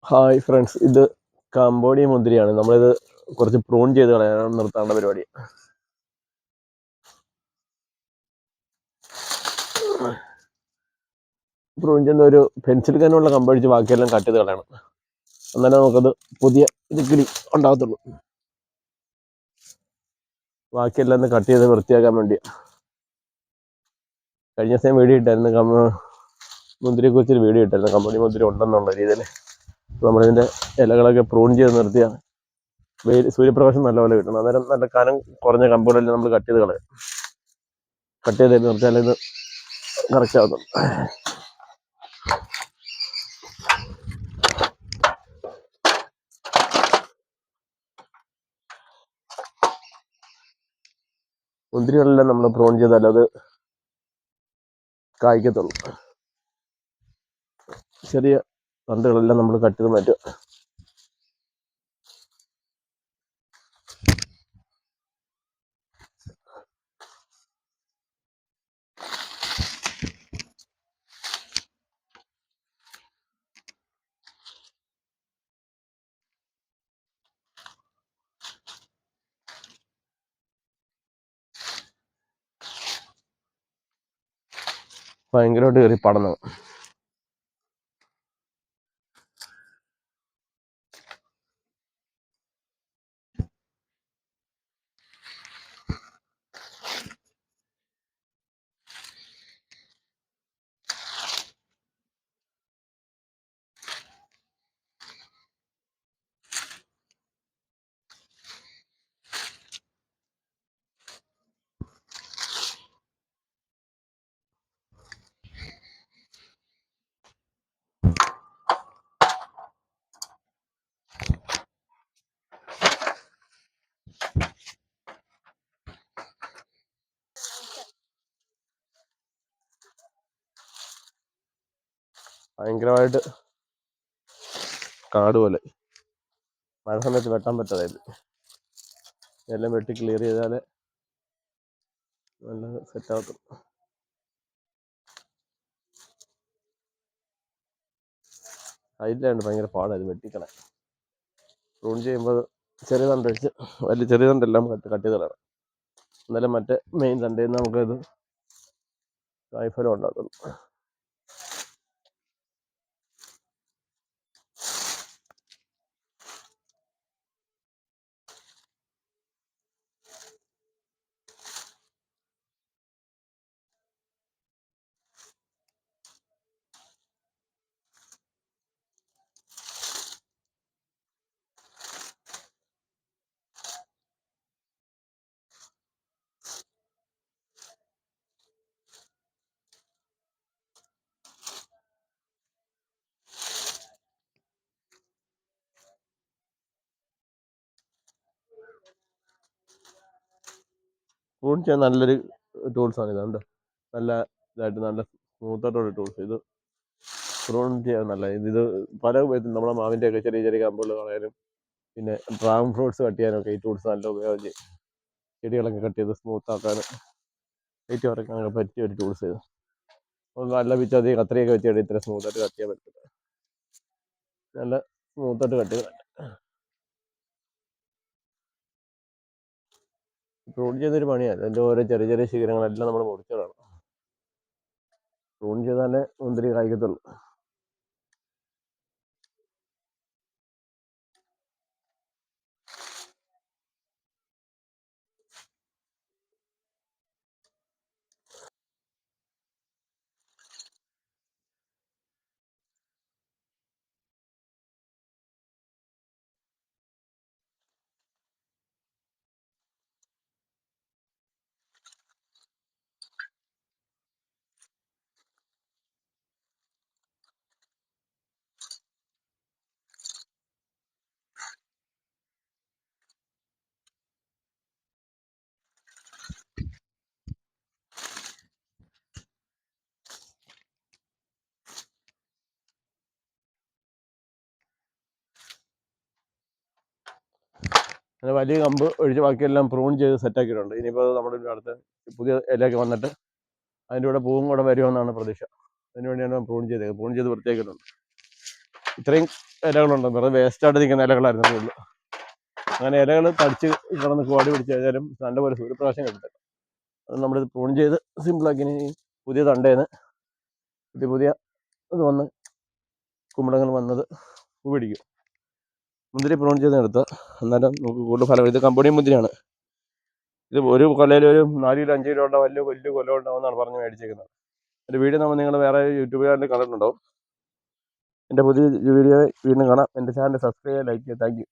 Hi friends, ഇത് Cambodia മുന്തിരിയാണ്. നമ്മളിത് കുറച്ച് പ്രൂൺ ചെയ്ത് കളയാൻ നിർത്താനുള്ള പരിപാടി. പ്രൂൺ ചെയ്യുന്ന ഒരു പെൻസിൽ കനുള്ള കമ്പഴിച്ച് ബാക്കിയെല്ലാം കട്ട് ചെയ്ത് കളയണം. എന്നാലേ നമുക്കത് പുതിയ കിളി ഉണ്ടാകത്തുള്ളൂ. ബാക്കിയെല്ലാം ഒന്ന് കട്ട് ചെയ്ത് വൃത്തിയാക്കാൻ വേണ്ടി. കഴിഞ്ഞ ദിവസം വീഡിയോ ഇട്ടായിരുന്നു, മുന്തിരിയെ കുറിച്ചൊരു വീഡിയോ ഇട്ടായിരുന്നു. കമ്പനി മുന്തിരി ഉണ്ടെന്നുള്ള രീതിയിൽ നമ്മളിതിൻ്റെ ഇലകളൊക്കെ പ്രൂൺ ചെയ്ത് നിർത്തിയാൽ സൂര്യപ്രകാശം നല്ലപോലെ കിട്ടണം. അന്നേരം നല്ല കനം കുറഞ്ഞ കമ്പുകളെല്ലാം നമ്മൾ കട്ട് ചെയ്ത് കളയാം. കട്ട് ചെയ്ത് നിർത്തിയാൽ ഇത് കറക്റ്റ് ആകുന്നു. മുന്തിരികളെല്ലാം നമ്മൾ പ്രൂൺ ചെയ്താൽ അത് കായ്ക്കത്തുള്ളൂ. ചെറിയ തണ്ടുകളെല്ലാം നമ്മൾ കട്ട് ചെയ്ത് മാറ്റുക. ഭയങ്കരമായിട്ട് കയറി പടന്നു. ഭയങ്കരമായിട്ട് കാട് പോലെ മഴ സമയത്ത് വെട്ടാൻ പറ്റാതായിരുന്നു. എല്ലാം വെട്ടി ക്ലിയർ ചെയ്താലേ നല്ല സെറ്റാകത്തുള്ളൂ. ഹൈറ്റിലായിട്ട് ഭയങ്കര പാടായിരുന്നു വെട്ടിക്കളയാൻ. പ്രൂൺ ചെയ്യുമ്പോൾ ചെറിയ തണ്ട് വെച്ച് വലിയ ചെറിയ തണ്ടെല്ലാം കട്ട് ചെയ്ത് കളയണം. എന്നാലും മറ്റേ മെയിൻ തണ്ടിൽ നിന്ന് നമുക്കിത് കായ്ഫലം ഉണ്ടാകത്തുള്ളൂ. പ്രൂൺ ചെയ്യാൻ നല്ലൊരു ടൂൾസാണ് ഇത്. കണ്ടോ, നല്ല ഇതായിട്ട് നല്ല സ്മൂത്തായിട്ടുള്ള ടൂൾസ്. ഇത് പ്രൂൺ ചെയ്യാൻ നല്ല ഇത് പല ഉപയോഗത്തിൽ നമ്മുടെ മാവിൻ്റെയൊക്കെ ചെറിയ ചെറിയ കമ്പുകൾ കളയാനും പിന്നെ ഡ്രാഗൺ ഫ്രൂട്ട്സ് കട്ട് ചെയ്യാനൊക്കെ ഈ ടൂൾസ് നല്ല ഉപയോഗം ചെയ്യും. ചെടികളൊക്കെ കട്ട് ചെയ്ത് സ്മൂത്താക്കാനും ഏറ്റവും ഇറക്കാനൊക്കെ പറ്റിയ ഒരു ടൂൾസ് ചെയ്ത് നല്ല പിച്ചതി കത്രിയൊക്കെ വെച്ച് ഇത്ര സ്മൂത്തായിട്ട് കട്ട് ചെയ്യാൻ പറ്റില്ല. നല്ല സ്മൂത്തായിട്ട് കട്ട് ചെയ്ത് പ്രൂൺ ചെയ്തൊരു പണിയാണ്. അതിൻ്റെ ഓരോ ചെറിയ ചെറിയ ശിഖരങ്ങളെല്ലാം നമ്മൾ മുറിച്ചിടണം. പ്രൂൺ ചെയ്താലേ മുന്തിരി കായ്ക്കത്തുള്ളൂ. അങ്ങനെ വലിയ കമ്പ് ഒഴിച്ച് ബാക്കിയെല്ലാം പ്രൂൺ ചെയ്ത് സെറ്റാക്കിയിട്ടുണ്ട്. ഇനിയിപ്പോൾ നമ്മുടെ അടുത്ത് പുതിയ ഇലയൊക്കെ വന്നിട്ട് അതിൻ്റെ കൂടെ പൂവും കൂടെ വരുമെന്നാണ് പ്രതീക്ഷ. അതിനുവേണ്ടിയാണ് പ്രൂൺ ചെയ്തത്. പ്രൂൺ ചെയ്ത് വൃത്തിയാക്കിയിട്ടുണ്ട്. ഇത്രയും ഇലകളുണ്ട്. വെറുതെ വേസ്റ്റായിട്ട് നിൽക്കുന്ന ഇലകളായിരുന്നു കൂടുതൽ. അങ്ങനെ ഇലകൾ തടിച്ച് കിടന്ന് കോടി പിടിച്ച് കഴിഞ്ഞാലും നല്ലപോലെ സൂര്യപ്രകാശം കിട്ടത്തില്ല. അത് നമ്മളിത് പ്രൂൺ ചെയ്ത് സിമ്പിളാക്കി പുതിയ തണ്ടേന്ന് പുതിയ ഇത് വന്ന് കുമ്പളങ്ങൾ വന്നത് പൂ പിടിക്കും. മുന്തിരി പ്രൂൺ ചെയ്ത് എടുത്താൽ അന്നേരം നമുക്ക് കൂടുതൽ ഫലം. ഇത് കമ്പോഡിയൻ മുന്തിരിയാണ്. ഇത് ഒരു കൊലയിൽ ഒരു 4 കിലോ 5 കിലോ ഉണ്ടാവും, വലിയ കൊല ഉണ്ടാവുമെന്നാണ് പറഞ്ഞ് മേടിച്ചേക്കുന്നത്. ഒരു വീഡിയോ നമ്മൾ നിങ്ങൾ വേറെ യൂട്യൂബ് ചാനലിൽ കണ്ടിട്ടുണ്ടാവും. എൻ്റെ പുതിയ വീഡിയോ വീണ്ടും കാണാം. എൻ്റെ ചാനൽ സബ്സ്ക്രൈബ് ചെയ്യുക, ലൈക്ക് ചെയ്യുക. Thank you.